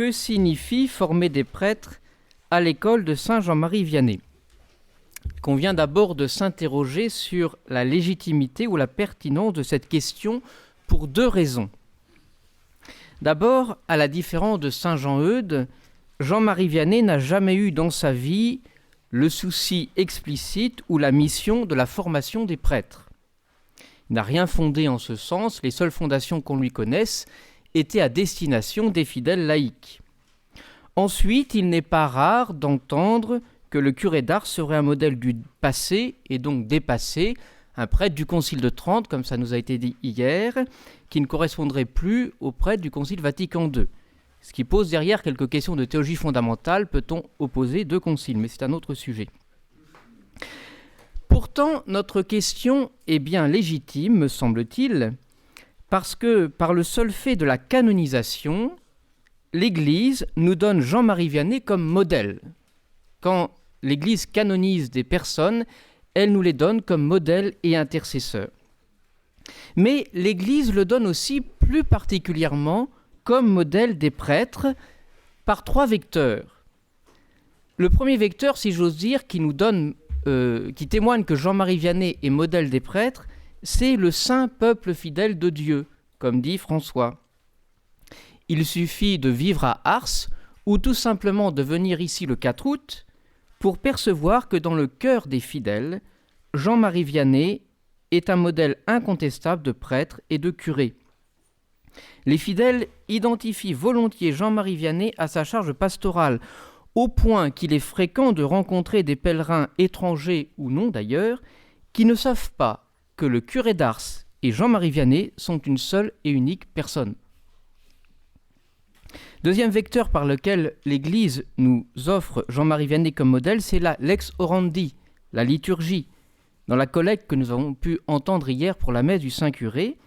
Que signifie former des prêtres à l'école de Saint Jean-Marie Vianney ? Il convient d'abord de s'interroger sur la légitimité ou la pertinence de cette question pour deux raisons. D'abord, à la différence de Saint Jean-Eudes, Jean-Marie Vianney n'a jamais eu dans sa vie le souci explicite ou la mission de la formation des prêtres. Il n'a rien fondé en ce sens, les seules fondations qu'on lui connaisse étaient à destination des fidèles laïcs. Ensuite, il n'est pas rare d'entendre que le curé d'Ars serait un modèle du passé et donc dépassé, un prêtre du Concile de Trente, comme ça nous a été dit hier, qui ne correspondrait plus au prêtre du Concile Vatican II. Ce qui pose derrière quelques questions de théologie fondamentale, peut-on opposer deux conciles ? Mais c'est un autre sujet. Pourtant, notre question est bien légitime, me semble-t-il, parce que par le seul fait de la canonisation, l'Église nous donne Jean-Marie Vianney comme modèle. Quand l'Église canonise des personnes, elle nous les donne comme modèle et intercesseur. Mais l'Église le donne aussi plus particulièrement comme modèle des prêtres par trois vecteurs. Le premier vecteur, si j'ose dire, qui témoigne que Jean-Marie Vianney est modèle des prêtres, c'est le saint peuple fidèle de Dieu, comme dit François. Il suffit de vivre à Ars ou tout simplement de venir ici le 4 août pour percevoir que dans le cœur des fidèles, Jean-Marie Vianney est un modèle incontestable de prêtre et de curé. Les fidèles identifient volontiers Jean-Marie Vianney à sa charge pastorale, au point qu'il est fréquent de rencontrer des pèlerins étrangers ou non d'ailleurs, qui ne savent pas que le curé d'Ars et Jean-Marie Vianney sont une seule et unique personne. Deuxième vecteur par lequel l'Église nous offre Jean-Marie Vianney comme modèle, c'est la lex orandi, la liturgie. Dans la collecte que nous avons pu entendre hier pour la messe du Saint-Curé,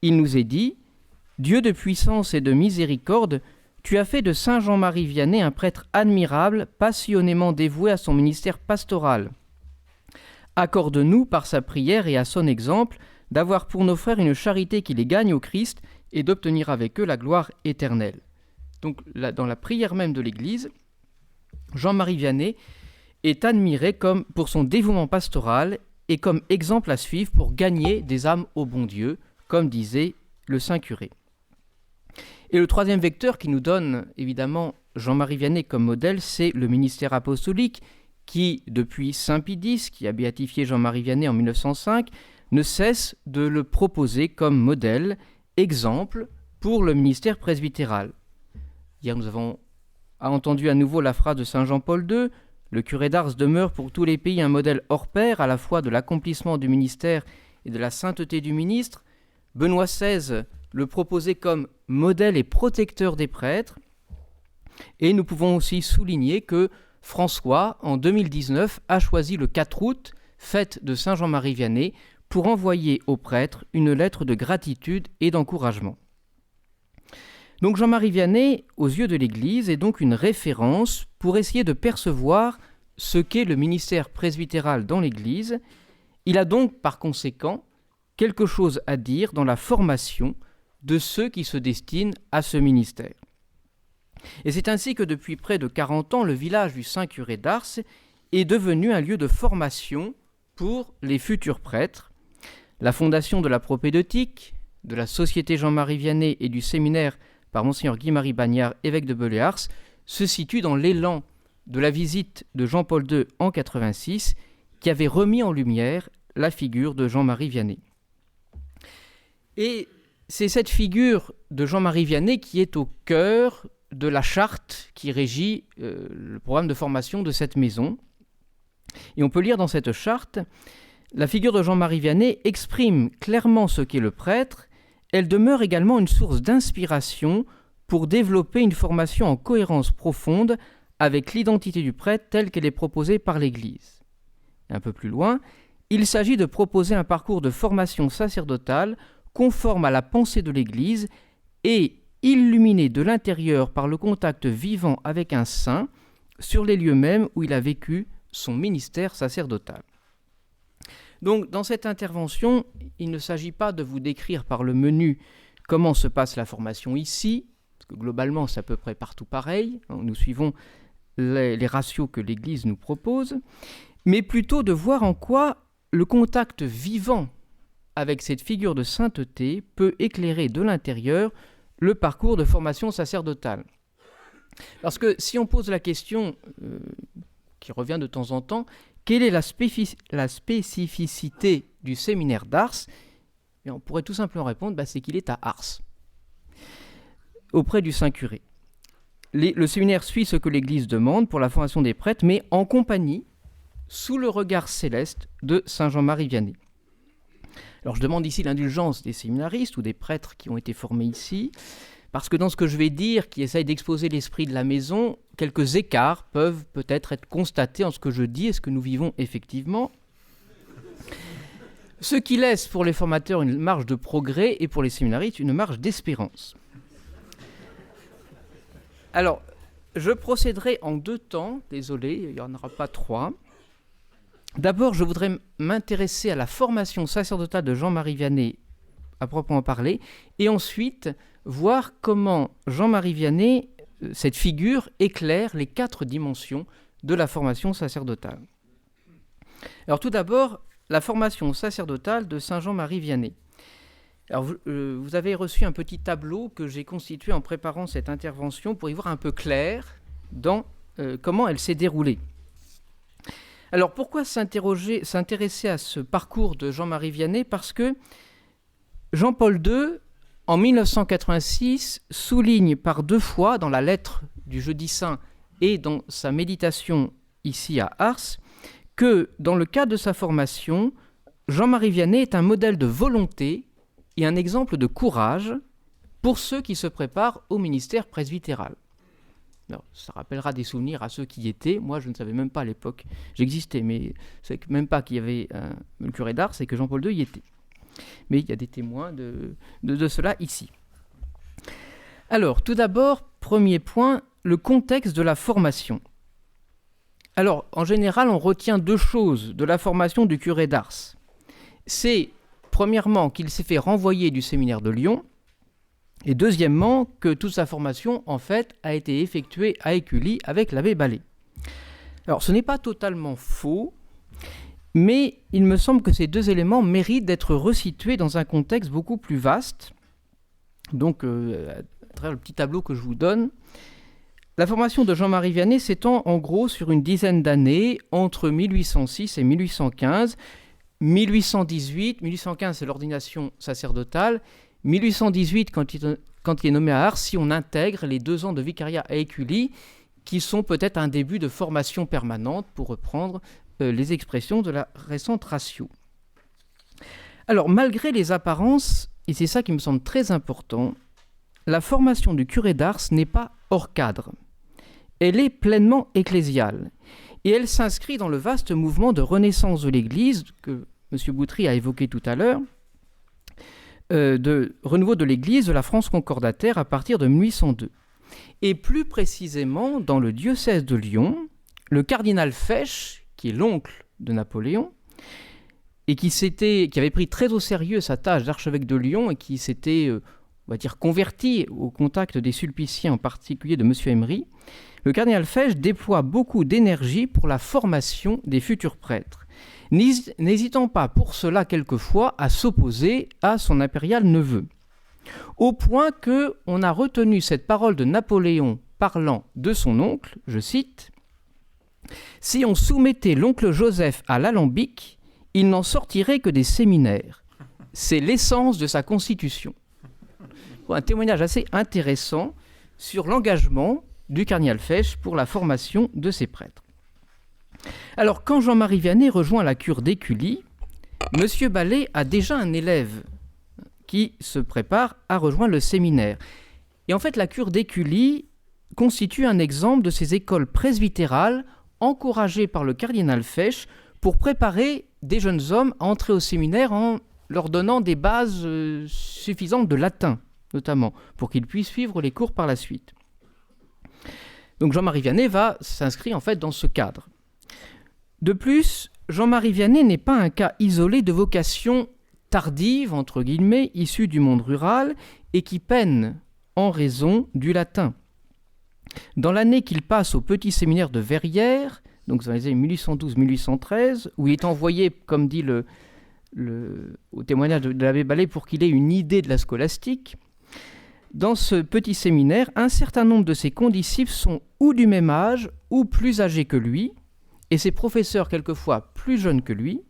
il nous est dit « Dieu de puissance et de miséricorde, tu as fait de Saint Jean-Marie Vianney un prêtre admirable, passionnément dévoué à son ministère pastoral. Accorde-nous, par sa prière et à son exemple, d'avoir pour nos frères une charité qui les gagne au Christ et d'obtenir avec eux la gloire éternelle. » Donc là, dans la prière même de l'Église, Jean-Marie Vianney est admiré pour son dévouement pastoral et comme exemple à suivre pour gagner des âmes au bon Dieu, comme disait le Saint-Curé. Et le troisième vecteur qui nous donne évidemment Jean-Marie Vianney comme modèle, c'est le ministère apostolique qui, depuis Saint Pie X, qui a béatifié Jean-Marie Vianney en 1905, ne cesse de le proposer comme modèle, exemple pour le ministère presbytéral. Hier, nous avons entendu à nouveau la phrase de Saint Jean-Paul II, « Le curé d'Ars demeure pour tous les pays un modèle hors pair, à la fois de l'accomplissement du ministère et de la sainteté du ministre. » Benoît XVI le proposait comme modèle et protecteur des prêtres. Et nous pouvons aussi souligner que François, en 2019, a choisi le 4 août, fête de Saint Jean-Marie Vianney, pour envoyer aux prêtres une lettre de gratitude et d'encouragement. Donc Jean-Marie Vianney, aux yeux de l'Église, est donc une référence pour essayer de percevoir ce qu'est le ministère presbytéral dans l'Église. Il a donc, par conséquent, quelque chose à dire dans la formation de ceux qui se destinent à ce ministère. Et c'est ainsi que depuis près de 40 ans, le village du Saint-Curé d'Ars est devenu un lieu de formation pour les futurs prêtres. La fondation de la propédeutique, de la Société Jean-Marie Vianney et du séminaire par Monseigneur Guy-Marie Bagnard, évêque de Beléars, se situe dans l'élan de la visite de Jean-Paul II en 86, qui avait remis en lumière la figure de Jean-Marie Vianney. Et c'est cette figure de Jean-Marie Vianney qui est au cœur de la charte qui régit le programme de formation de cette maison. Et on peut lire dans cette charte, la figure de Jean-Marie Vianney exprime clairement ce qu'est le prêtre. Elle demeure également une source d'inspiration pour développer une formation en cohérence profonde avec l'identité du prêtre telle qu'elle est proposée par l'Église. Un peu plus loin, il s'agit de proposer un parcours de formation sacerdotale conforme à la pensée de l'Église et illuminé de l'intérieur par le contact vivant avec un saint sur les lieux mêmes où il a vécu son ministère sacerdotal. Donc, dans cette intervention, il ne s'agit pas de vous décrire par le menu comment se passe la formation ici, que globalement c'est à peu près partout pareil, nous suivons les ratios que l'Église nous propose, mais plutôt de voir en quoi le contact vivant avec cette figure de sainteté peut éclairer de l'intérieur le parcours de formation sacerdotale. Parce que si on pose la question, qui revient de temps en temps, quelle est la spécificité du séminaire d'Ars ? Et on pourrait tout simplement répondre, c'est qu'il est à Ars, auprès du Saint-Curé. Le séminaire suit ce que l'Église demande pour la formation des prêtres, mais en compagnie, sous le regard céleste de Saint Jean-Marie Vianney. Alors je demande ici l'indulgence des séminaristes ou des prêtres qui ont été formés ici, parce que dans ce que je vais dire, qui essaye d'exposer l'esprit de la maison, quelques écarts peuvent peut-être être constatés en ce que je dis et ce que nous vivons effectivement. Ce qui laisse pour les formateurs une marge de progrès et pour les séminaristes une marge d'espérance. Alors, je procéderai en 2 temps, désolé, il n'y en aura pas 3. D'abord, je voudrais m'intéresser à la formation sacerdotale de Jean-Marie Vianney, à proprement parler, et ensuite voir comment Jean-Marie Vianney, cette figure, éclaire les 4 dimensions de la formation sacerdotale. Alors tout d'abord, la formation sacerdotale de Saint Jean-Marie Vianney. Alors vous avez reçu un petit tableau que j'ai constitué en préparant cette intervention pour y voir un peu clair dans comment elle s'est déroulée. Alors pourquoi s'intéresser à ce parcours de Jean-Marie Vianney ? Parce que Jean-Paul II, en 1986, souligne par 2 fois dans la lettre du Jeudi Saint et dans sa méditation ici à Ars, que dans le cadre de sa formation, Jean-Marie Vianney est un modèle de volonté et un exemple de courage pour ceux qui se préparent au ministère presbytéral. Alors, ça rappellera des souvenirs à ceux qui y étaient. Moi, je ne savais même pas à l'époque. J'existais, mais je ne savais même pas qu'il y avait le curé d'Ars et que Jean-Paul II y était. Mais il y a des témoins de cela ici. Alors, tout d'abord, premier point, le contexte de la formation. Alors, en général, on retient 2 choses de la formation du curé d'Ars. C'est, premièrement, qu'il s'est fait renvoyer du séminaire de Lyon, et deuxièmement, que toute sa formation, en fait, a été effectuée à Écully avec l'abbé Ballet. Alors, ce n'est pas totalement faux, mais il me semble que ces 2 éléments méritent d'être resitués dans un contexte beaucoup plus vaste. Donc, à travers le petit tableau que je vous donne, la formation de Jean-Marie Vianney s'étend en gros sur une dizaine d'années, entre 1806 et 1815. 1818, 1815 c'est l'ordination sacerdotale, 1818 quand il est nommé à Ars, si on intègre les 2 ans de vicariat à Écully, qui sont peut-être un début de formation permanente, pour reprendre les expressions de la récente ratio. Alors, malgré les apparences, et c'est ça qui me semble très important, la formation du curé d'Ars n'est pas hors cadre. Elle est pleinement ecclésiale. Et elle s'inscrit dans le vaste mouvement de renaissance de l'Église, que M. Boutry a évoqué tout à l'heure, de renouveau de l'Église de la France concordataire à partir de 1802. Et plus précisément, dans le diocèse de Lyon, le cardinal Fesch, qui est l'oncle de Napoléon, et qui avait pris très au sérieux sa tâche d'archevêque de Lyon et qui s'était, on va dire, converti au contact des sulpiciens, en particulier de M. Emery, le cardinal Fesch déploie beaucoup d'énergie pour la formation des futurs prêtres, n'hésitant pas pour cela quelquefois à s'opposer à son impérial neveu. Au point qu'on a retenu cette parole de Napoléon parlant de son oncle, je cite, « Si on soumettait l'oncle Joseph à l'alambic, il n'en sortirait que des séminaires. C'est l'essence de sa constitution. » Un témoignage assez intéressant sur l'engagement du cardinal Fesch pour la formation de ses prêtres. Alors, quand Jean-Marie Vianney rejoint la cure d'Écully, M. Ballet a déjà un élève qui se prépare à rejoindre le séminaire. Et en fait, la cure d'Écully constitue un exemple de ces écoles presbytérales encouragées par le cardinal Fesch pour préparer des jeunes hommes à entrer au séminaire en leur donnant des bases suffisantes de latin, notamment, pour qu'ils puissent suivre les cours par la suite. Donc Jean-Marie Vianney va s'inscrire en fait dans ce cadre. De plus, Jean-Marie Vianney n'est pas un cas isolé de vocation tardive, entre guillemets, issue du monde rural et qui peine en raison du latin. Dans l'année qu'il passe au petit séminaire de Verrières, donc dans les années 1812-1813, où il est envoyé, comme dit au témoignage de l'abbé Ballet, pour qu'il ait une idée de la scolastique, dans ce petit séminaire, un certain nombre de ses condisciples sont ou du même âge ou plus âgés que lui, et ses professeurs quelquefois plus jeunes que lui,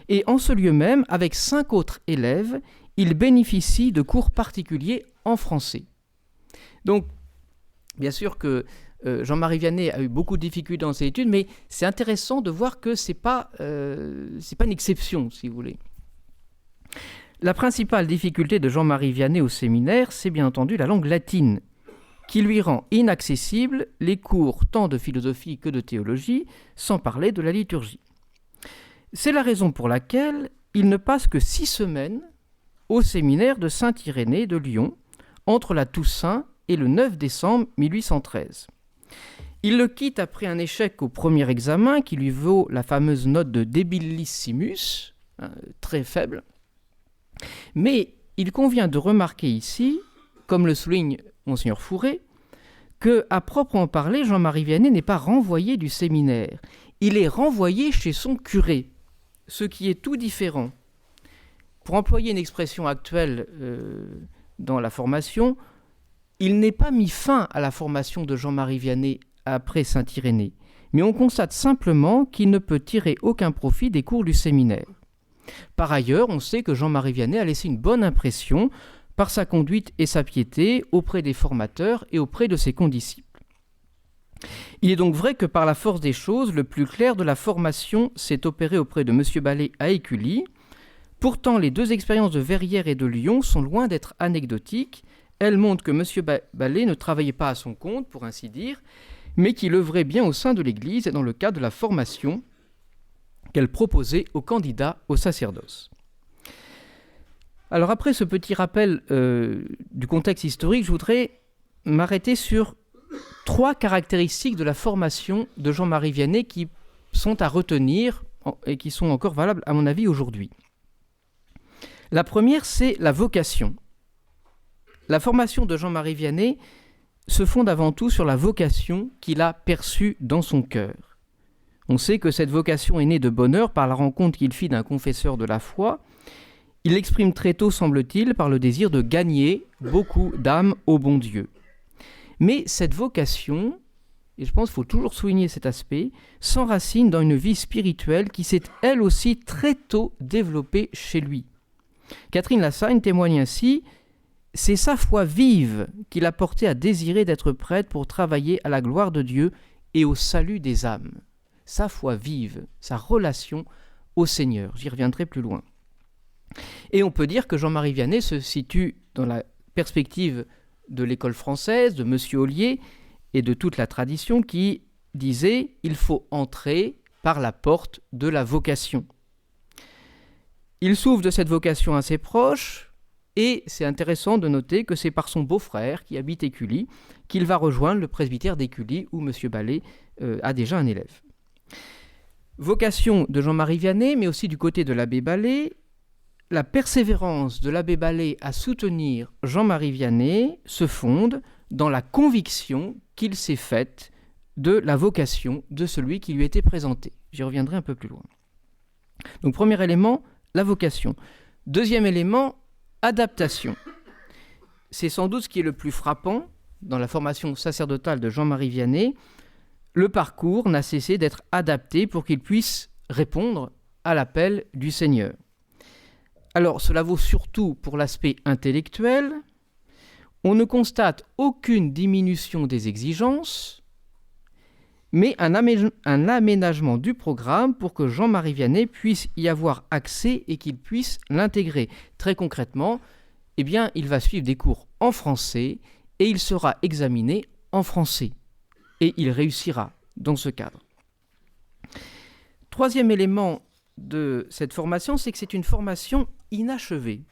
et en ce lieu même, avec 5 autres élèves, il bénéficie de cours particuliers en français. Donc, bien sûr que Jean-Marie Vianney a eu beaucoup de difficultés dans ses études, mais c'est intéressant de voir que c'est pas une exception, si vous voulez. La principale difficulté de Jean-Marie Vianney au séminaire, c'est bien entendu la langue latine, qui lui rend inaccessible les cours tant de philosophie que de théologie, sans parler de la liturgie. C'est la raison pour laquelle il ne passe que 6 semaines au séminaire de Saint-Irénée de Lyon, entre la Toussaint et le 9 décembre 1813. Il le quitte après un échec au premier examen qui lui vaut la fameuse note de debilissimus, très faible. Mais il convient de remarquer ici, comme le souligne Monseigneur Fourré, que, à proprement parler, Jean-Marie Vianney n'est pas renvoyé du séminaire. Il est renvoyé chez son curé, ce qui est tout différent. Pour employer une expression actuelle dans la formation, il n'est pas mis fin à la formation de Jean-Marie Vianney après Saint-Irénée, mais on constate simplement qu'il ne peut tirer aucun profit des cours du séminaire. Par ailleurs, on sait que Jean-Marie Vianney a laissé une bonne impression par sa conduite et sa piété auprès des formateurs et auprès de ses condisciples. Il est donc vrai que par la force des choses, le plus clair de la formation s'est opéré auprès de M. Ballet à Écully. Pourtant, les 2 expériences de Verrières et de Lyon sont loin d'être anecdotiques. Elles montrent que M. Ballet ne travaillait pas à son compte, pour ainsi dire, mais qu'il œuvrait bien au sein de l'Église et dans le cadre de la formation qu'elle proposait aux candidats au sacerdoce. Alors après ce petit rappel du contexte historique, je voudrais m'arrêter sur 3 caractéristiques de la formation de Jean-Marie Vianney qui sont à retenir et qui sont encore valables à mon avis aujourd'hui. La première, c'est la vocation. La formation de Jean-Marie Vianney se fonde avant tout sur la vocation qu'il a perçue dans son cœur. On sait que cette vocation est née de bonheur par la rencontre qu'il fit d'un confesseur de la foi. Il l'exprime très tôt, semble-t-il, par le désir de gagner beaucoup d'âmes au bon Dieu. Mais cette vocation, et je pense qu'il faut toujours souligner cet aspect, s'enracine dans une vie spirituelle qui s'est elle aussi très tôt développée chez lui. Catherine Lassagne témoigne ainsi: « C'est sa foi vive qui l'a porté à désirer d'être prêtre pour travailler à la gloire de Dieu et au salut des âmes. » Sa foi vive, sa relation au Seigneur. J'y reviendrai plus loin. Et on peut dire que Jean-Marie Vianney se situe dans la perspective de l'école française, de M. Ollier et de toute la tradition qui disait « il faut entrer par la porte de la vocation ». Il s'ouvre de cette vocation à ses proches, et c'est intéressant de noter que c'est par son beau-frère qui habite Écully qu'il va rejoindre le presbytère d'Écully où M. Ballet a déjà un élève. Vocation de Jean-Marie Vianney, mais aussi du côté de l'abbé Ballet, la persévérance de l'abbé Ballet à soutenir Jean-Marie Vianney se fonde dans la conviction qu'il s'est faite de la vocation de celui qui lui était présenté. J'y reviendrai un peu plus loin. Donc premier élément, la vocation. Deuxième élément, adaptation. C'est sans doute ce qui est le plus frappant dans la formation sacerdotale de Jean-Marie Vianney. Le parcours n'a cessé d'être adapté pour qu'il puisse répondre à l'appel du Seigneur. Alors, cela vaut surtout pour l'aspect intellectuel. On ne constate aucune diminution des exigences, mais un aménagement du programme pour que Jean-Marie Vianney puisse y avoir accès et qu'il puisse l'intégrer. Très concrètement, eh bien, il va suivre des cours en français et il sera examiné en français. Et il réussira dans ce cadre. Troisième élément de cette formation, c'est que c'est une formation inachevée.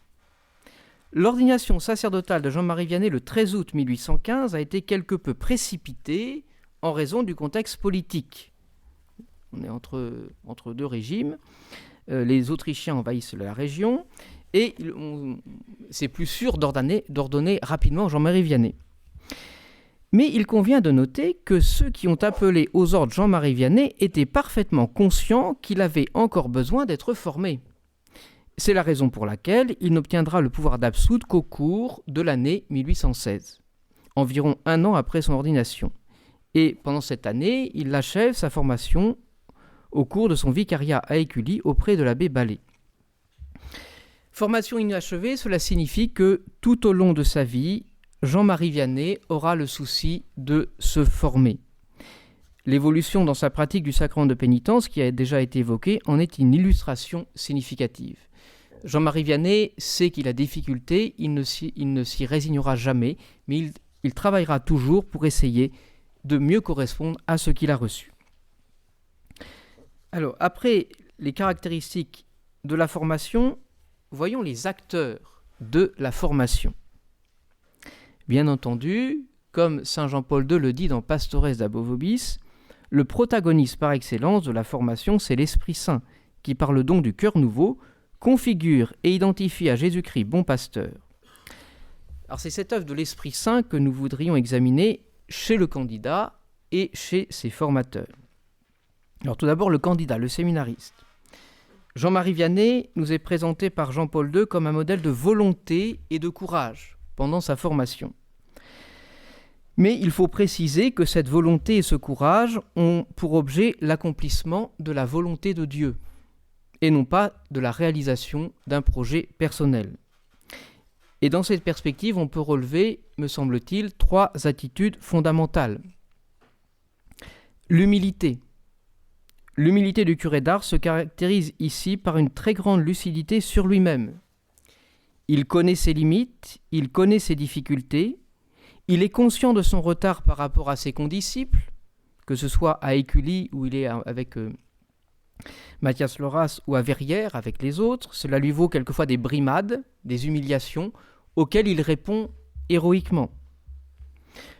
L'ordination sacerdotale de Jean-Marie Vianney le 13 août 1815 a été quelque peu précipitée en raison du contexte politique. On est entre 2 régimes. Les Autrichiens envahissent la région et c'est plus sûr d'ordonner rapidement Jean-Marie Vianney. Mais il convient de noter que ceux qui ont appelé aux ordres Jean-Marie Vianney étaient parfaitement conscients qu'il avait encore besoin d'être formé. C'est la raison pour laquelle il n'obtiendra le pouvoir d'absoudre qu'au cours de l'année 1816, environ un an après son ordination. Et pendant cette année, il achève sa formation au cours de son vicariat à Écully auprès de l'abbé Ballet. Formation inachevée, cela signifie que tout au long de sa vie, Jean-Marie Vianney aura le souci de se former. L'évolution dans sa pratique du sacrement de pénitence, qui a déjà été évoquée, en est une illustration significative. Jean-Marie Vianney sait qu'il a des difficultés, il ne s'y résignera jamais, mais il travaillera toujours pour essayer de mieux correspondre à ce qu'il a reçu. Alors, après les caractéristiques de la formation, voyons les acteurs de la formation. Bien entendu, comme saint Jean-Paul II le dit dans Pastores d'Abo Vobis, le protagoniste par excellence de la formation, c'est l'Esprit Saint, qui par le don du cœur nouveau, configure et identifie à Jésus-Christ bon pasteur. Alors c'est cette œuvre de l'Esprit Saint que nous voudrions examiner chez le candidat et chez ses formateurs. Alors tout d'abord le candidat, le séminariste. Jean-Marie Vianney nous est présenté par Jean-Paul II comme un modèle de volonté et de courage pendant sa formation. Mais il faut préciser que cette volonté et ce courage ont pour objet l'accomplissement de la volonté de Dieu et non pas de la réalisation d'un projet personnel. Et dans cette perspective, on peut relever, me semble-t-il, 3 attitudes fondamentales. L'humilité. L'humilité du curé d'Ars se caractérise ici par une très grande lucidité sur lui-même. Il connaît ses limites, il connaît ses difficultés, il est conscient de son retard par rapport à ses condisciples, que ce soit à Écully où il est avec Mathias Loras ou à Verrières avec les autres. Cela lui vaut quelquefois des brimades, des humiliations, auxquelles il répond héroïquement.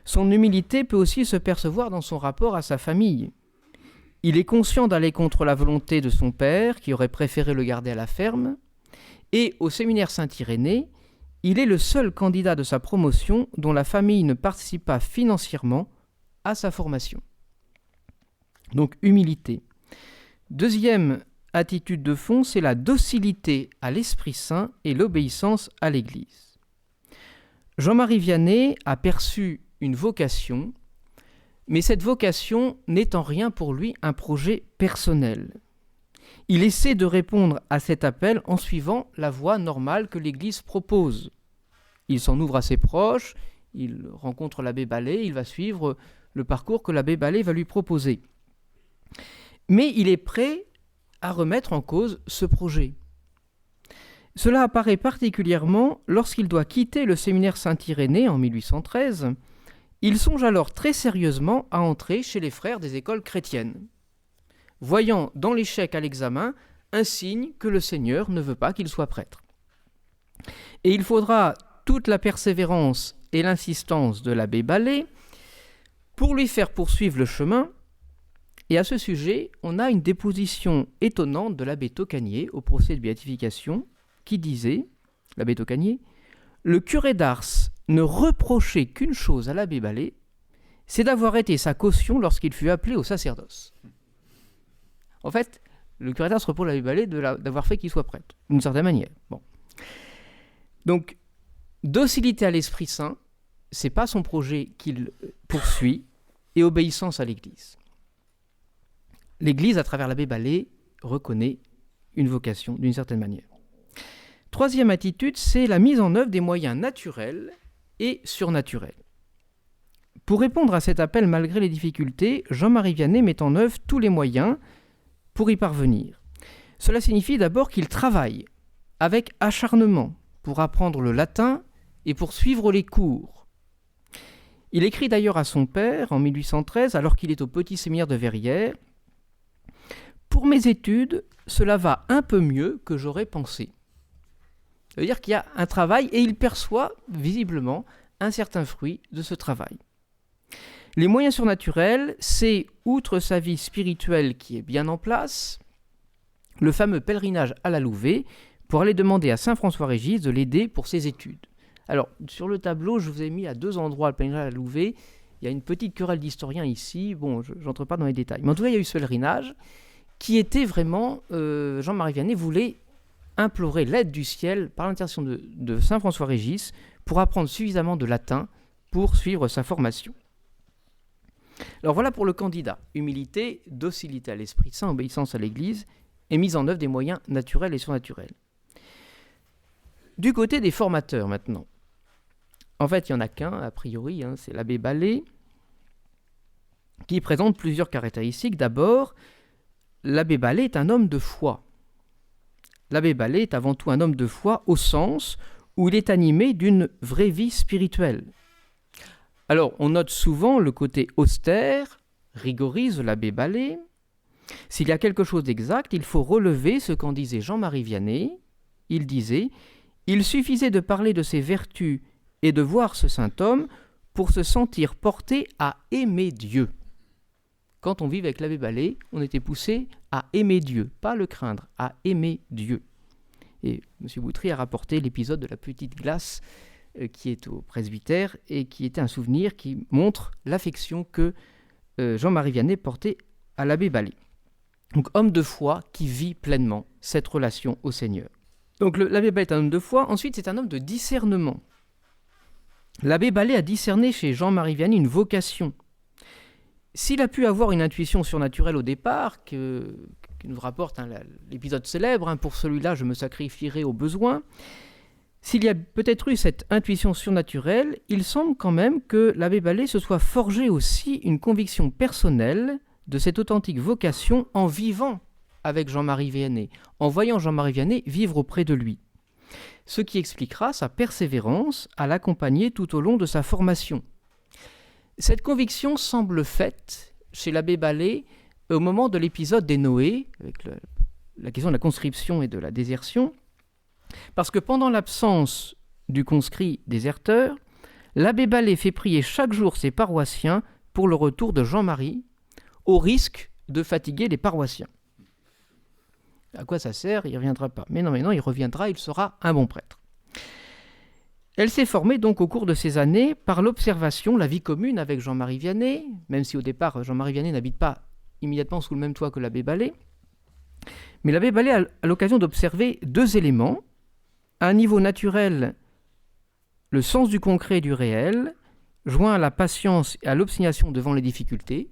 Son humilité peut aussi se percevoir dans son rapport à sa famille. Il est conscient d'aller contre la volonté de son père, qui aurait préféré le garder à la ferme, et au séminaire Saint-Irénée, il est le seul candidat de sa promotion dont la famille ne participe pas financièrement à sa formation. Donc humilité. Deuxième attitude de fond, c'est la docilité à l'Esprit Saint et l'obéissance à l'Église. Jean-Marie Vianney a perçu une vocation, mais cette vocation n'est en rien pour lui un projet personnel. Il essaie de répondre à cet appel en suivant la voie normale que l'Église propose. Il s'en ouvre à ses proches, il rencontre l'abbé Ballet, il va suivre le parcours que l'abbé Ballet va lui proposer. Mais il est prêt à remettre en cause ce projet. Cela apparaît particulièrement lorsqu'il doit quitter le séminaire Saint-Irénée en 1813. Il songe alors très sérieusement à entrer chez les frères des écoles chrétiennes, voyant dans l'échec à l'examen un signe que le Seigneur ne veut pas qu'il soit prêtre. Et il faudra toute la persévérance et l'insistance de l'abbé Ballet pour lui faire poursuivre le chemin. Et à ce sujet, on a une déposition étonnante de l'abbé Tocanier au procès de béatification qui disait, l'abbé Tocanier, « Le curé d'Ars ne reprochait qu'une chose à l'abbé Ballet, c'est d'avoir été sa caution lorsqu'il fut appelé au sacerdoce. » En fait, le curé d'Ars reproche à l'abbé Ballet d'avoir fait qu'il soit prêtre, d'une certaine manière. Bon. Donc, docilité à l'Esprit Saint, c'est pas son projet qu'il poursuit, et obéissance à l'Église. L'Église, à travers l'abbé Ballet, reconnaît une vocation d'une certaine manière. Troisième attitude, c'est la mise en œuvre des moyens naturels et surnaturels. Pour répondre à cet appel malgré les difficultés, Jean-Marie Vianney met en œuvre tous les moyens pour y parvenir. Cela signifie d'abord qu'il travaille avec acharnement pour apprendre le latin et pour suivre les cours. Il écrit d'ailleurs à son père en 1813, alors qu'il est au petit séminaire de Verrières, « Pour mes études, cela va un peu mieux que j'aurais pensé. » Ça veut dire qu'il y a un travail et il perçoit visiblement un certain fruit de ce travail. Les moyens surnaturels, c'est, outre sa vie spirituelle qui est bien en place, le fameux pèlerinage à la Louvet, pour aller demander à saint François-Régis de l'aider pour ses études. Alors, sur le tableau, je vous ai mis à 2 endroits le pèlerinage à Louvet. Il y a une petite querelle d'historiens ici. Bon, je n'entre pas dans les détails. Mais en tout cas, il y a eu ce pèlerinage qui était vraiment... Jean-Marie Vianney voulait implorer l'aide du ciel par l'intercession de saint François-Régis pour apprendre suffisamment de latin pour suivre sa formation. Alors voilà pour le candidat. Humilité, docilité à l'Esprit Saint, obéissance à l'Église et mise en œuvre des moyens naturels et surnaturels. Du côté des formateurs maintenant. En fait, il n'y en a qu'un, a priori, c'est l'abbé Ballet, qui présente plusieurs caractéristiques. D'abord, l'abbé Ballet est un homme de foi. L'abbé Ballet est avant tout un homme de foi au sens où il est animé d'une vraie vie spirituelle. Alors, on note souvent le côté austère, rigoriste de l'abbé Ballet. S'il y a quelque chose d'exact, il faut relever ce qu'en disait Jean-Marie Vianney. Il disait « Il suffisait de parler de ses vertus et de voir ce saint homme pour se sentir porté à aimer Dieu. » Quand on vit avec l'abbé Ballet, on était poussé à aimer Dieu, pas le craindre, à aimer Dieu. Et M. Boutry a rapporté l'épisode de la petite glace qui est au presbytère et qui était un souvenir qui montre l'affection que Jean-Marie Vianney portait à l'abbé Ballet. Donc homme de foi qui vit pleinement cette relation au Seigneur. Donc l'abbé Ballet est un homme de foi, ensuite c'est un homme de discernement. L'abbé Ballet a discerné chez Jean-Marie Vianney une vocation. S'il a pu avoir une intuition surnaturelle au départ, qui nous rapporte l'épisode célèbre, pour celui-là je me sacrifierai au besoin, s'il y a peut-être eu cette intuition surnaturelle, il semble quand même que l'abbé Ballet se soit forgé aussi une conviction personnelle de cette authentique vocation en vivant avec Jean-Marie Vianney, en voyant Jean-Marie Vianney vivre auprès de lui. Ce qui expliquera sa persévérance à l'accompagner tout au long de sa formation. Cette conviction semble faite chez l'abbé Ballet au moment de l'épisode des Noé, avec la question de la conscription et de la désertion, parce que pendant l'absence du conscrit déserteur, l'abbé Ballet fait prier chaque jour ses paroissiens pour le retour de Jean-Marie, au risque de fatiguer les paroissiens. À quoi ça sert? Il ne reviendra pas. Mais non, il reviendra, il sera un bon prêtre. Elle s'est formée donc au cours de ces années par l'observation, la vie commune avec Jean-Marie Vianney, même si au départ Jean-Marie Vianney n'habite pas immédiatement sous le même toit que l'abbé Ballet. Mais l'abbé Ballet a l'occasion d'observer 2 éléments. À un niveau naturel, le sens du concret et du réel, joint à la patience et à l'obstination devant les difficultés.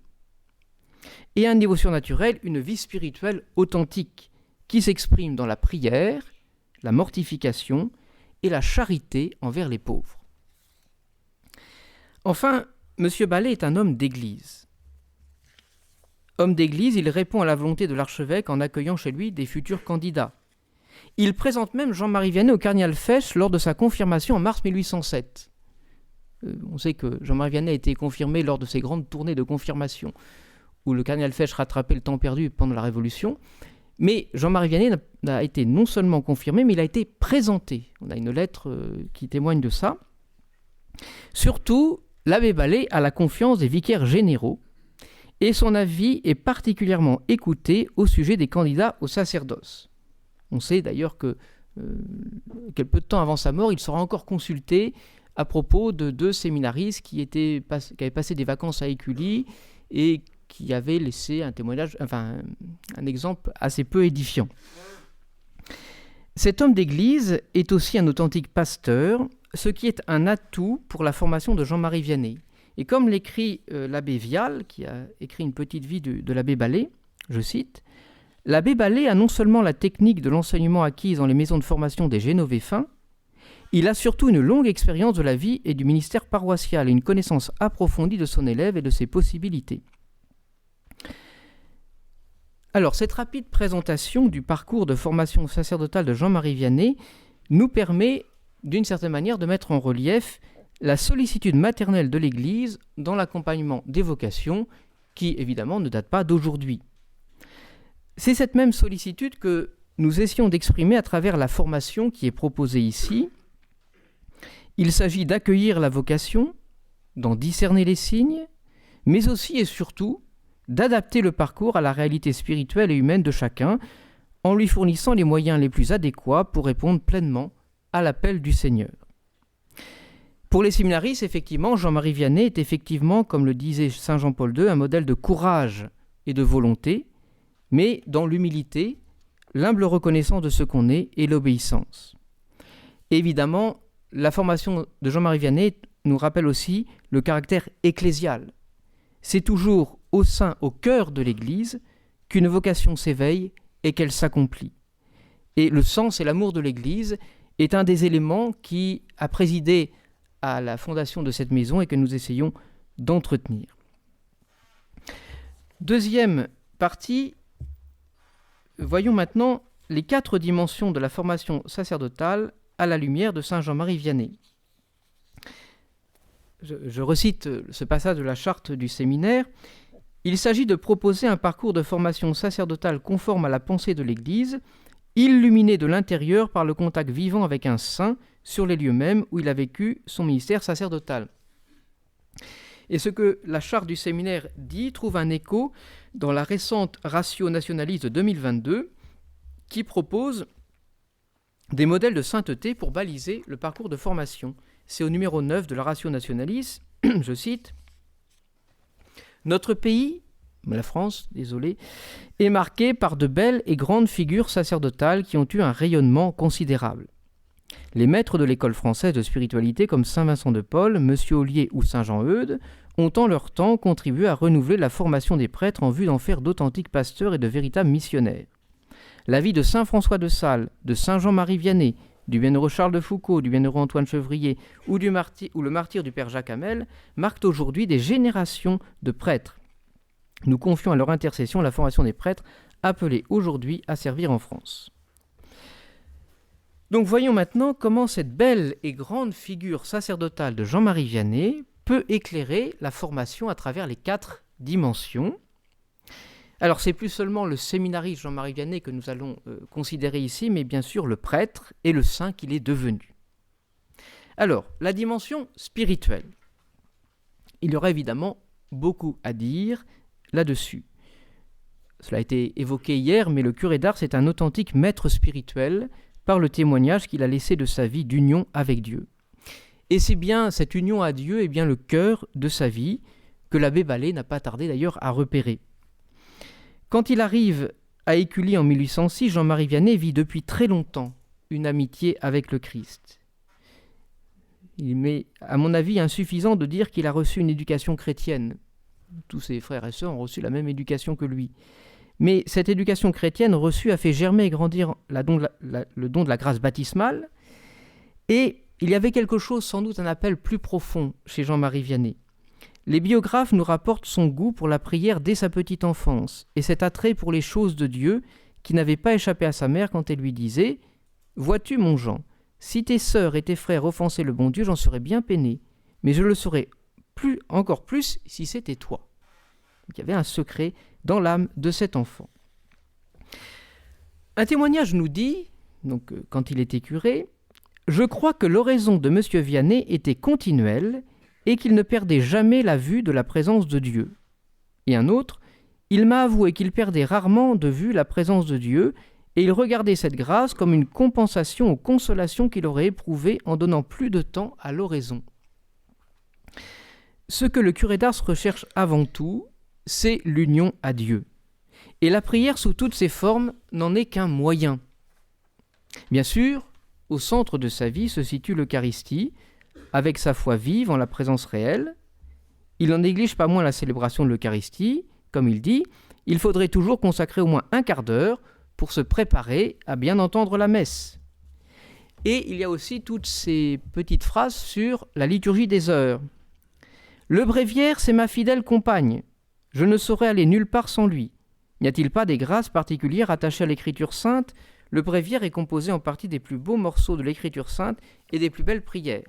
Et à un niveau surnaturel, une vie spirituelle authentique qui s'exprime dans la prière, la mortification et la charité envers les pauvres. Enfin, M. Ballet est un homme d'église. Homme d'église, il répond à la volonté de l'archevêque en accueillant chez lui des futurs candidats. Il présente même Jean-Marie Vianney au cardinal Fesch lors de sa confirmation en mars 1807. On sait que Jean-Marie Vianney a été confirmé lors de ses grandes tournées de confirmation, où le cardinal Fesch rattrapait le temps perdu pendant la Révolution. Mais Jean-Marie Vianney a été non seulement confirmé, mais il a été présenté. On a une lettre qui témoigne de ça. Surtout, l'abbé Ballet a la confiance des vicaires généraux et son avis est particulièrement écouté au sujet des candidats au sacerdoce. On sait d'ailleurs que quelque peu de temps avant sa mort, il sera encore consulté à propos de 2 séminaristes qui avaient passé des vacances à Écully et qui avaient laissé un témoignage, un exemple assez peu édifiant. Cet homme d'église est aussi un authentique pasteur, ce qui est un atout pour la formation de Jean-Marie Vianney. Et comme l'écrit l'abbé Vial, qui a écrit une petite vie de l'abbé Ballet, je cite, « L'abbé Ballet a non seulement la technique de l'enseignement acquise dans les maisons de formation des Génovéfins, il a surtout une longue expérience de la vie et du ministère paroissial et une connaissance approfondie de son élève et de ses possibilités. » Alors, cette rapide présentation du parcours de formation sacerdotale de Jean-Marie Vianney nous permet, d'une certaine manière, de mettre en relief la sollicitude maternelle de l'Église dans l'accompagnement des vocations, qui, évidemment, ne date pas d'aujourd'hui. C'est cette même sollicitude que nous essayons d'exprimer à travers la formation qui est proposée ici. Il s'agit d'accueillir la vocation, d'en discerner les signes, mais aussi et surtout d'adapter le parcours à la réalité spirituelle et humaine de chacun, en lui fournissant les moyens les plus adéquats pour répondre pleinement à l'appel du Seigneur. Pour les séminaristes, effectivement, Jean-Marie Vianney est effectivement, comme le disait Saint Jean-Paul II, un modèle de courage et de volonté, mais dans l'humilité, l'humble reconnaissance de ce qu'on est et l'obéissance. Évidemment, la formation de Jean-Marie Vianney nous rappelle aussi le caractère ecclésial. C'est toujours au cœur de l'Église, qu'une vocation s'éveille et qu'elle s'accomplit. Et le sens et l'amour de l'Église est un des éléments qui a présidé à la fondation de cette maison et que nous essayons d'entretenir. Deuxième partie, voyons maintenant les 4 dimensions de la formation sacerdotale à la lumière de Saint Jean-Marie Vianney. Je recite ce passage de la charte du séminaire. Il s'agit de proposer un parcours de formation sacerdotale conforme à la pensée de l'Église, illuminé de l'intérieur par le contact vivant avec un saint sur les lieux mêmes où il a vécu son ministère sacerdotal. Et ce que la charte du séminaire dit trouve un écho dans la récente Ratio Nationalis de 2022 qui propose des modèles de sainteté pour baliser le parcours de formation. C'est au numéro 9 de la Ratio Nationalis, je cite, « Notre pays, la France, désolé, est marqué par de belles et grandes figures sacerdotales qui ont eu un rayonnement considérable. Les maîtres de l'école française de spiritualité comme Saint Vincent de Paul, Monsieur Ollier ou Saint Jean Eudes ont en leur temps contribué à renouveler la formation des prêtres en vue d'en faire d'authentiques pasteurs et de véritables missionnaires. La vie de Saint François de Sales, de Saint Jean-Marie Vianney, du bienheureux Charles de Foucauld, du bienheureux Antoine Chevrier ou le martyre du Père Jacques Hamel marquent aujourd'hui des générations de prêtres. Nous confions à leur intercession la formation des prêtres appelés aujourd'hui à servir en France. » Donc voyons maintenant comment cette belle et grande figure sacerdotale de Jean-Marie Vianney peut éclairer la formation à travers les 4 dimensions. Alors c'est plus seulement le séminariste Jean-Marie Vianney que nous allons considérer ici, mais bien sûr le prêtre et le saint qu'il est devenu. Alors, la dimension spirituelle. Il y aura évidemment beaucoup à dire là-dessus. Cela a été évoqué hier, mais le curé d'Ars est un authentique maître spirituel par le témoignage qu'il a laissé de sa vie d'union avec Dieu. Et c'est bien cette union à Dieu est bien le cœur de sa vie, que l'abbé Vallée n'a pas tardé d'ailleurs à repérer. Quand il arrive à Écully en 1806, Jean-Marie Vianney vit depuis très longtemps une amitié avec le Christ. Il m'est, à mon avis, insuffisant de dire qu'il a reçu une éducation chrétienne. Tous ses frères et sœurs ont reçu la même éducation que lui. Mais cette éducation chrétienne reçue a fait germer et grandir le don de la grâce baptismale. Et il y avait quelque chose, sans doute un appel plus profond chez Jean-Marie Vianney. Les biographes nous rapportent son goût pour la prière dès sa petite enfance et cet attrait pour les choses de Dieu qui n'avait pas échappé à sa mère quand elle lui disait « Vois-tu, mon Jean, si tes sœurs et tes frères offensaient le bon Dieu, j'en serais bien peiné, mais je le serais encore plus si c'était toi. » Il y avait un secret dans l'âme de cet enfant. Un témoignage nous dit, donc quand il était curé, « Je crois que l'oraison de M. Vianney était continuelle et qu'il ne perdait jamais la vue de la présence de Dieu. » Et un autre, « Il m'a avoué qu'il perdait rarement de vue la présence de Dieu et il regardait cette grâce comme une compensation aux consolations qu'il aurait éprouvées en donnant plus de temps à l'oraison. » Ce que le curé d'Ars recherche avant tout, c'est l'union à Dieu. Et la prière sous toutes ses formes n'en est qu'un moyen. Bien sûr, au centre de sa vie se situe l'Eucharistie, avec sa foi vive en la présence réelle. Il n'en néglige pas moins la célébration de l'Eucharistie. Comme il dit, il faudrait toujours consacrer au moins un quart d'heure pour se préparer à bien entendre la messe. Et il y a aussi toutes ces petites phrases sur la liturgie des heures. « Le bréviaire, c'est ma fidèle compagne. Je ne saurais aller nulle part sans lui. N'y a-t-il pas des grâces particulières attachées à l'Écriture sainte ? Le bréviaire est composé en partie des plus beaux morceaux de l'Écriture sainte et des plus belles prières.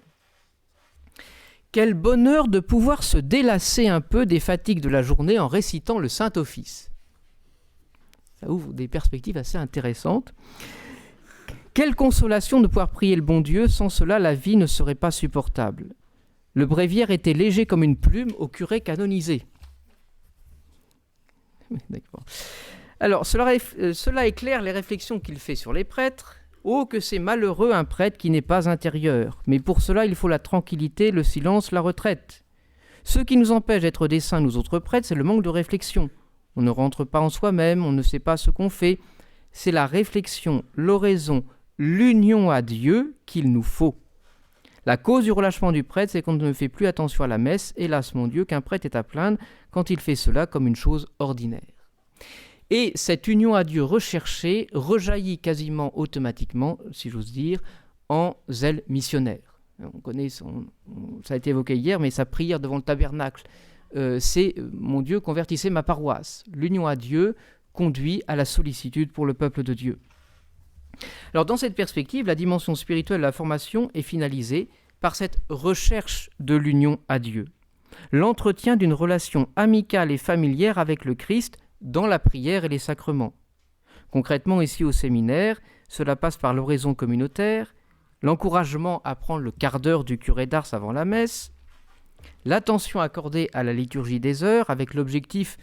Quel bonheur de pouvoir se délasser un peu des fatigues de la journée en récitant le Saint-Office. » Ça ouvre des perspectives assez intéressantes. Quelle consolation de pouvoir prier le bon Dieu, sans cela la vie ne serait pas supportable. Le bréviaire était léger comme une plume au curé canonisé. D'accord. Alors, cela éclaire les réflexions qu'il fait sur les prêtres. Oh, que c'est malheureux un prêtre qui n'est pas intérieur. Mais pour cela, il faut la tranquillité, le silence, la retraite. Ce qui nous empêche d'être des saints, nous autres prêtres, c'est le manque de réflexion. On ne rentre pas en soi-même, on ne sait pas ce qu'on fait. C'est la réflexion, l'oraison, l'union à Dieu qu'il nous faut. La cause du relâchement du prêtre, c'est qu'on ne fait plus attention à la messe. Hélas, mon Dieu, qu'un prêtre est à plaindre quand il fait cela comme une chose ordinaire. Et cette union à Dieu recherchée rejaillit quasiment automatiquement, si j'ose dire, en zèle missionnaire. On connaît ça a été évoqué hier, mais sa prière devant le tabernacle, c'est « Mon Dieu, convertissez ma paroisse ». L'union à Dieu conduit à la sollicitude pour le peuple de Dieu. Alors dans cette perspective, la dimension spirituelle de la formation est finalisée par cette recherche de l'union à Dieu. L'entretien d'une relation amicale et familière avec le Christ dans la prière et les sacrements. Concrètement, ici au séminaire, cela passe par l'oraison communautaire, l'encouragement à prendre le quart d'heure du curé d'Ars avant la messe, l'attention accordée à la liturgie des heures avec l'objectif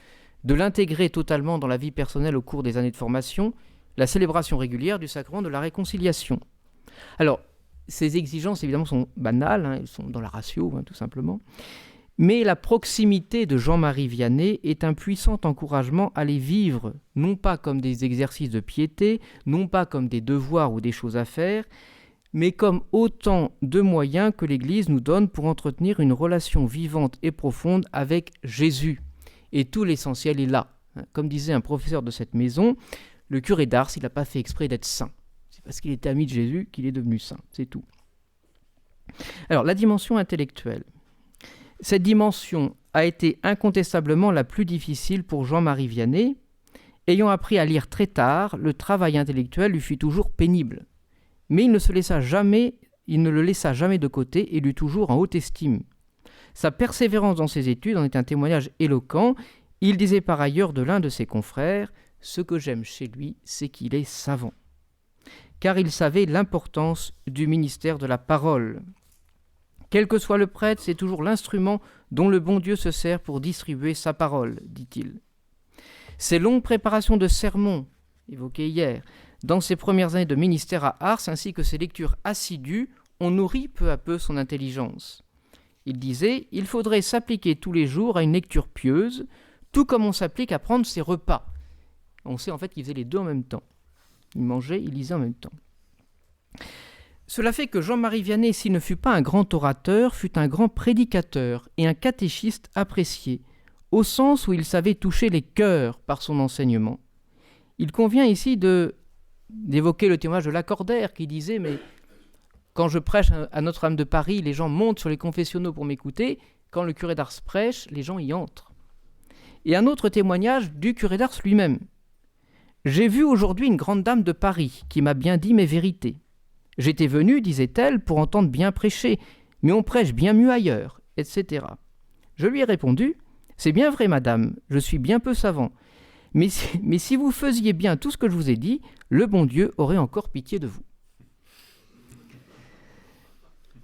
de l'intégrer totalement dans la vie personnelle au cours des années de formation, la célébration régulière du sacrement de la réconciliation. Alors, ces exigences, évidemment, sont banales, elles sont dans la ratio, tout simplement. Mais la proximité de Jean-Marie Vianney est un puissant encouragement à les vivre, non pas comme des exercices de piété, non pas comme des devoirs ou des choses à faire, mais comme autant de moyens que l'Église nous donne pour entretenir une relation vivante et profonde avec Jésus. Et tout l'essentiel est là. Comme disait un professeur de cette maison, le curé d'Ars, il n'a pas fait exprès d'être saint. C'est parce qu'il était ami de Jésus qu'il est devenu saint, c'est tout. Alors, la dimension intellectuelle. Cette dimension a été incontestablement la plus difficile pour Jean-Marie Vianney. Ayant appris à lire très tard, le travail intellectuel lui fut toujours pénible. Mais il ne le laissa jamais de côté et l'eut toujours en haute estime. Sa persévérance dans ses études en est un témoignage éloquent. Il disait par ailleurs de l'un de ses confrères « Ce que j'aime chez lui, c'est qu'il est savant ». Car il savait l'importance du ministère de la parole. Quel que soit le prêtre, c'est toujours l'instrument dont le bon Dieu se sert pour distribuer sa parole, dit-il. Ces longues préparations de sermons, évoquées hier, dans ses premières années de ministère à Ars, ainsi que ses lectures assidues, ont nourri peu à peu son intelligence. Il disait « Il faudrait s'appliquer tous les jours à une lecture pieuse, tout comme on s'applique à prendre ses repas. » On sait en fait qu'il faisait les deux en même temps. Il mangeait, il lisait en même temps. Cela fait que Jean-Marie Vianney, s'il ne fut pas un grand orateur, fut un grand prédicateur et un catéchiste apprécié, au sens où il savait toucher les cœurs par son enseignement. Il convient ici d'évoquer le témoignage de Lacordaire qui disait « Mais quand je prêche à Notre-Dame de Paris, les gens montent sur les confessionnaux pour m'écouter. Quand le curé d'Ars prêche, les gens y entrent. » Et un autre témoignage du curé d'Ars lui-même. « J'ai vu aujourd'hui une grande dame de Paris qui m'a bien dit mes vérités. J'étais venu, disait-elle, pour entendre bien prêcher, mais on prêche bien mieux ailleurs, etc. Je lui ai répondu, « C'est bien vrai, madame, je suis bien peu savant, mais si vous faisiez bien tout ce que je vous ai dit, le bon Dieu aurait encore pitié de vous. »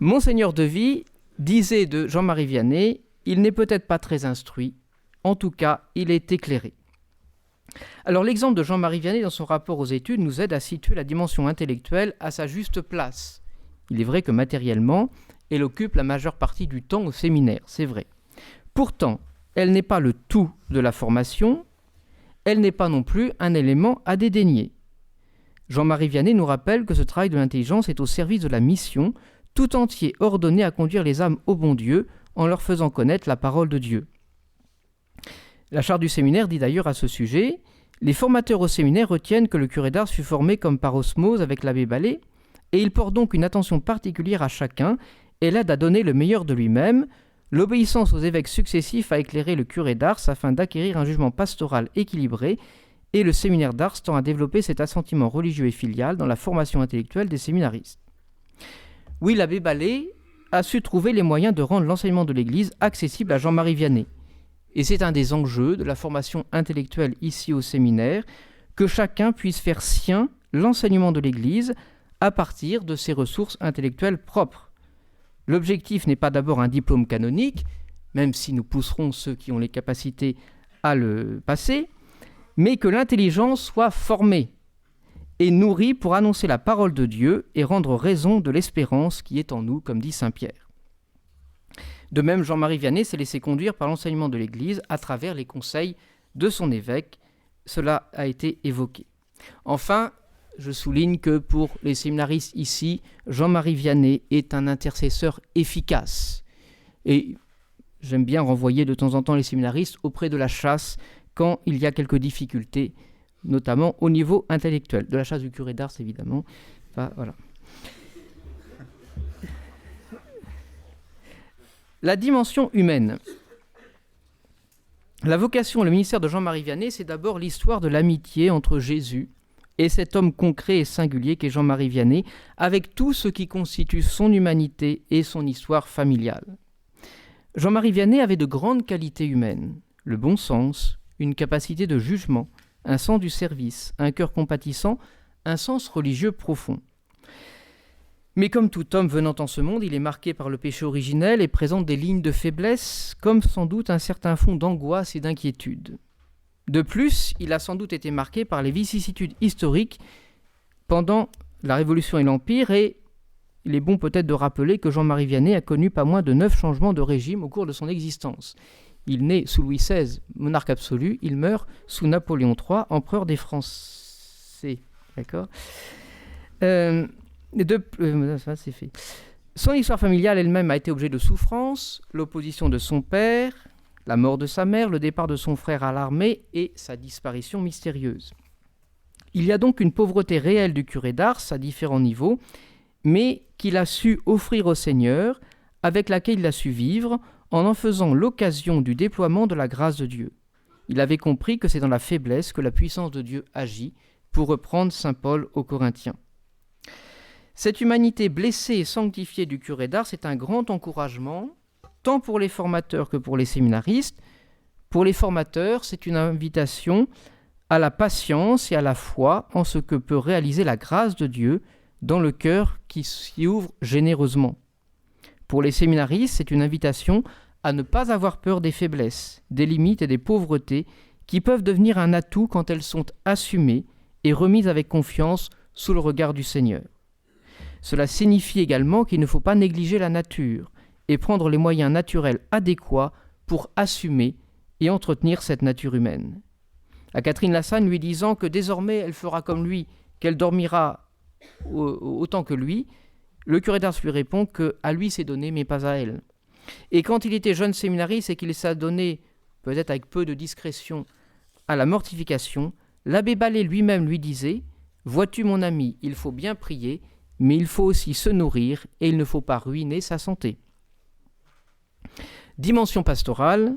Monseigneur Devy disait de Jean-Marie Vianney, « Il n'est peut-être pas très instruit, en tout cas, il est éclairé. » Alors l'exemple de Jean-Marie Vianney dans son rapport aux études nous aide à situer la dimension intellectuelle à sa juste place. Il est vrai que matériellement, elle occupe la majeure partie du temps au séminaire, c'est vrai. Pourtant, elle n'est pas le tout de la formation, elle n'est pas non plus un élément à dédaigner. Jean-Marie Vianney nous rappelle que ce travail de l'intelligence est au service de la mission, tout entier ordonné à conduire les âmes au bon Dieu en leur faisant connaître la parole de Dieu. La charte du séminaire dit d'ailleurs à ce sujet « Les formateurs au séminaire retiennent que le curé d'Ars fut formé comme par osmose avec l'abbé Ballet, et il porte donc une attention particulière à chacun et l'aide à donner le meilleur de lui-même. L'obéissance aux évêques successifs a éclairé le curé d'Ars afin d'acquérir un jugement pastoral équilibré, et le séminaire d'Ars tend à développer cet assentiment religieux et filial dans la formation intellectuelle des séminaristes. » Oui, l'abbé Ballet a su trouver les moyens de rendre l'enseignement de l'Église accessible à Jean-Marie Vianney. Et c'est un des enjeux de la formation intellectuelle ici au séminaire, que chacun puisse faire sien l'enseignement de l'Église à partir de ses ressources intellectuelles propres. L'objectif n'est pas d'abord un diplôme canonique, même si nous pousserons ceux qui ont les capacités à le passer, mais que l'intelligence soit formée et nourrie pour annoncer la parole de Dieu et rendre raison de l'espérance qui est en nous, comme dit saint Pierre. De même, Jean-Marie Vianney s'est laissé conduire par l'enseignement de l'Église à travers les conseils de son évêque. Cela a été évoqué. Enfin, je souligne que pour les séminaristes ici, Jean-Marie Vianney est un intercesseur efficace. Et j'aime bien renvoyer de temps en temps les séminaristes auprès de la chasse quand il y a quelques difficultés, notamment au niveau intellectuel. De la chasse du curé d'Ars, évidemment. Enfin, voilà. La dimension humaine. La vocation et le ministère de Jean-Marie Vianney, c'est d'abord l'histoire de l'amitié entre Jésus et cet homme concret et singulier qu'est Jean-Marie Vianney, avec tout ce qui constitue son humanité et son histoire familiale. Jean-Marie Vianney avait de grandes qualités humaines, le bon sens, une capacité de jugement, un sens du service, un cœur compatissant, un sens religieux profond. Mais comme tout homme venant en ce monde, il est marqué par le péché originel et présente des lignes de faiblesse, comme sans doute un certain fond d'angoisse et d'inquiétude. De plus, il a sans doute été marqué par les vicissitudes historiques pendant la Révolution et l'Empire, et il est bon peut-être de rappeler que Jean-Marie Vianney a connu pas moins de 9 changements de régime au cours de son existence. Il naît sous Louis XVI, monarque absolu, il meurt sous Napoléon III, empereur des Français. D'accord ? Ça, c'est fait. Son histoire familiale elle-même a été objet de souffrances, l'opposition de son père, la mort de sa mère, le départ de son frère à l'armée et sa disparition mystérieuse. Il y a donc une pauvreté réelle du curé d'Ars à différents niveaux, mais qu'il a su offrir au Seigneur, avec laquelle il a su vivre, en faisant l'occasion du déploiement de la grâce de Dieu. Il avait compris que c'est dans la faiblesse que la puissance de Dieu agit, pour reprendre saint Paul aux Corinthiens. Cette humanité blessée et sanctifiée du curé d'Ars est un grand encouragement, tant pour les formateurs que pour les séminaristes. Pour les formateurs, c'est une invitation à la patience et à la foi en ce que peut réaliser la grâce de Dieu dans le cœur qui s'y ouvre généreusement. Pour les séminaristes, c'est une invitation à ne pas avoir peur des faiblesses, des limites et des pauvretés qui peuvent devenir un atout quand elles sont assumées et remises avec confiance sous le regard du Seigneur. Cela signifie également qu'il ne faut pas négliger la nature et prendre les moyens naturels adéquats pour assumer et entretenir cette nature humaine. À Catherine Lassagne lui disant que désormais elle fera comme lui, qu'elle dormira autant que lui, le curé d'Ars lui répond que à lui c'est donné mais pas à elle. Et quand il était jeune séminariste et qu'il s'est donné, peut-être avec peu de discrétion, à la mortification, l'abbé Ballet lui-même lui disait « Vois-tu mon ami, il faut bien prier, mais il faut aussi se nourrir et il ne faut pas ruiner sa santé. » Dimension pastorale.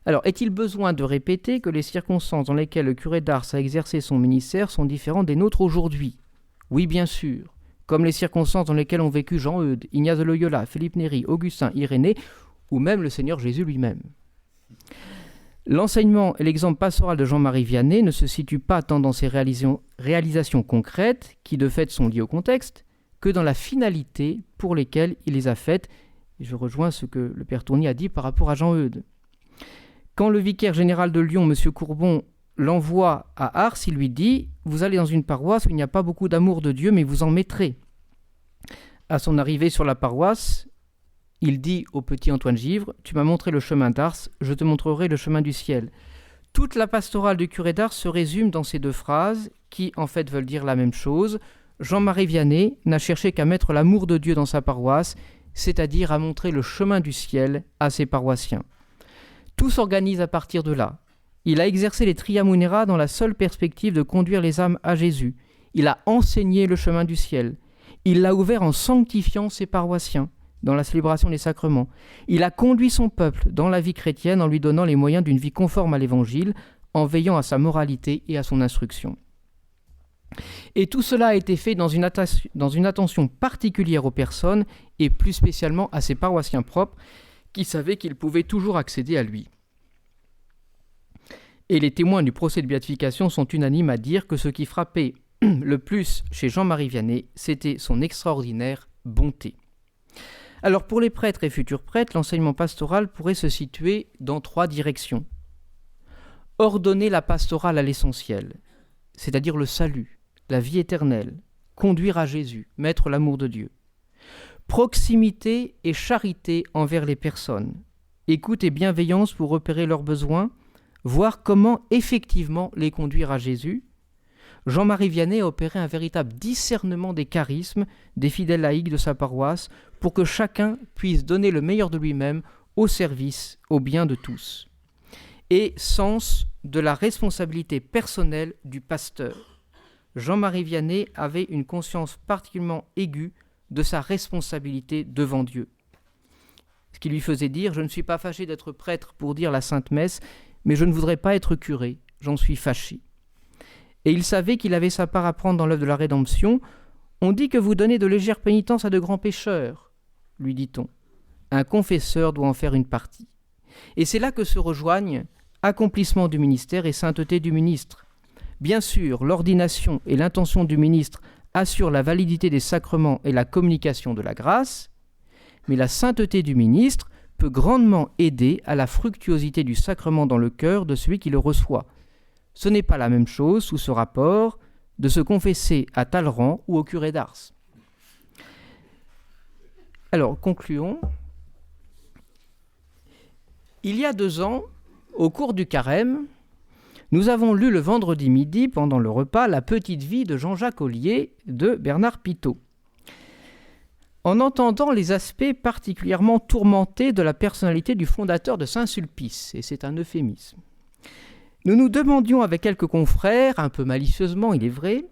Alors, est-il besoin de répéter que les circonstances dans lesquelles le curé d'Ars a exercé son ministère sont différentes des nôtres aujourd'hui ? Oui, bien sûr, comme les circonstances dans lesquelles ont vécu Jean Eudes, Ignace de Loyola, Philippe Néri, Augustin, Irénée, ou même le Seigneur Jésus lui-même. L'enseignement et l'exemple pastoral de Jean-Marie Vianney ne se situent pas tant dans ses réalisations concrètes, qui de fait sont liées au contexte, que dans la finalité pour lesquelles il les a faites. Et je rejoins ce que le père Tourny a dit par rapport à Jean Eudes. Quand le vicaire général de Lyon, M. Courbon, l'envoie à Ars, il lui dit « Vous allez dans une paroisse où il n'y a pas beaucoup d'amour de Dieu, mais vous en mettrez. » À son arrivée sur la paroisse, il dit au petit Antoine Givre « Tu m'as montré le chemin d'Ars, je te montrerai le chemin du ciel. » Toute la pastorale du curé d'Ars se résume dans ces deux phrases qui, en fait, veulent dire la même chose. Jean-Marie Vianney n'a cherché qu'à mettre l'amour de Dieu dans sa paroisse, c'est-à-dire à montrer le chemin du ciel à ses paroissiens. Tout s'organise à partir de là. Il a exercé les Tria Munera dans la seule perspective de conduire les âmes à Jésus. Il a enseigné le chemin du ciel. Il l'a ouvert en sanctifiant ses paroissiens dans la célébration des sacrements. Il a conduit son peuple dans la vie chrétienne en lui donnant les moyens d'une vie conforme à l'Évangile, en veillant à sa moralité et à son instruction. Et tout cela a été fait dans une attention particulière aux personnes et plus spécialement à ses paroissiens propres qui savaient qu'ils pouvaient toujours accéder à lui. Et les témoins du procès de béatification sont unanimes à dire que ce qui frappait le plus chez Jean-Marie Vianney, c'était son extraordinaire bonté. Alors pour les prêtres et futurs prêtres, l'enseignement pastoral pourrait se situer dans 3 directions. ordonner la pastorale à l'essentiel, c'est-à-dire le salut, la vie éternelle, conduire à Jésus, mettre l'amour de Dieu. Proximité et charité envers les personnes, écoute et bienveillance pour repérer leurs besoins, voir comment effectivement les conduire à Jésus. Jean-Marie Vianney a opéré un véritable discernement des charismes des fidèles laïcs de sa paroisse pour que chacun puisse donner le meilleur de lui-même au service, au bien de tous. Et sens de la responsabilité personnelle du pasteur. Jean-Marie Vianney avait une conscience particulièrement aiguë de sa responsabilité devant Dieu. Ce qui lui faisait dire « Je ne suis pas fâché d'être prêtre pour dire la Sainte Messe, mais je ne voudrais pas être curé, j'en suis fâché. » Et il savait qu'il avait sa part à prendre dans l'œuvre de la rédemption. « On dit que vous donnez de légères pénitences à de grands pécheurs, lui dit-on. Un confesseur doit en faire une partie. » Et c'est là que se rejoignent accomplissement du ministère et sainteté du ministre. Bien sûr, l'ordination et l'intention du ministre assurent la validité des sacrements et la communication de la grâce, mais la sainteté du ministre peut grandement aider à la fructuosité du sacrement dans le cœur de celui qui le reçoit. Ce n'est pas la même chose sous ce rapport de se confesser à Talleyrand ou au curé d'Ars. Alors, concluons. Il y a 2 ans, au cours du carême, nous avons lu le vendredi midi, pendant le repas, La petite vie de Jean-Jacques Ollier de Bernard Pitault. En entendant les aspects particulièrement tourmentés de la personnalité du fondateur de Saint-Sulpice, et c'est un euphémisme, nous nous demandions avec quelques confrères, un peu malicieusement il est vrai,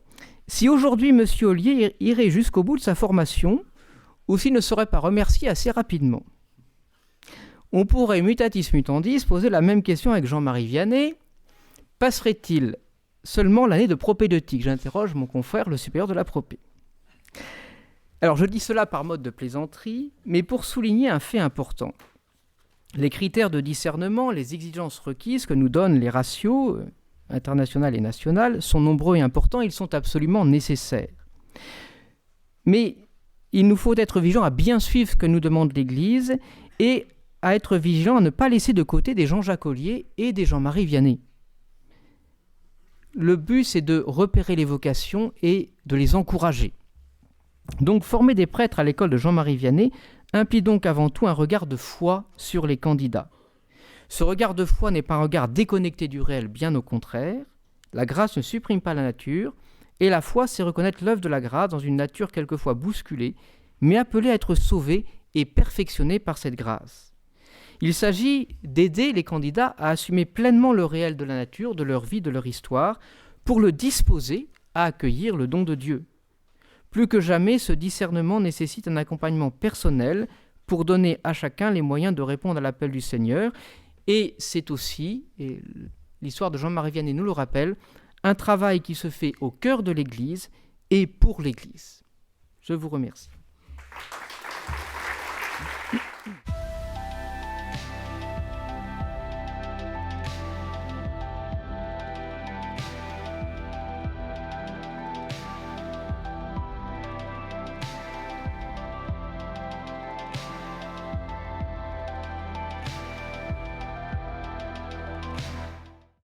si aujourd'hui M. Ollier irait jusqu'au bout de sa formation ou s'il ne serait pas remercié assez rapidement. On pourrait, mutatis mutandis, poser la même question avec Jean-Marie Vianney. Passerait-il seulement l'année de propédeutique ? J'interroge mon confrère, le supérieur de la propé. Alors je dis cela par mode de plaisanterie, mais pour souligner un fait important. Les critères de discernement, les exigences requises que nous donnent les ratios internationales et nationales sont nombreux et importants, ils sont absolument nécessaires. Mais il nous faut être vigilants à bien suivre ce que nous demande l'Église et à être vigilants à ne pas laisser de côté des Jean-Jacques Ollier et des Jean-Marie Vianney. Le but, c'est de repérer les vocations et de les encourager. Donc, former des prêtres à l'école de Jean-Marie Vianney implique donc avant tout un regard de foi sur les candidats. Ce regard de foi n'est pas un regard déconnecté du réel, bien au contraire. La grâce ne supprime pas la nature, et la foi, c'est reconnaître l'œuvre de la grâce dans une nature quelquefois bousculée, mais appelée à être sauvée et perfectionnée par cette grâce. Il s'agit d'aider les candidats à assumer pleinement le réel de la nature, de leur vie, de leur histoire, pour le disposer à accueillir le don de Dieu. Plus que jamais, ce discernement nécessite un accompagnement personnel pour donner à chacun les moyens de répondre à l'appel du Seigneur. Et c'est aussi, et l'histoire de Jean-Marie Vianney nous le rappelle, un travail qui se fait au cœur de l'Église et pour l'Église. Je vous remercie.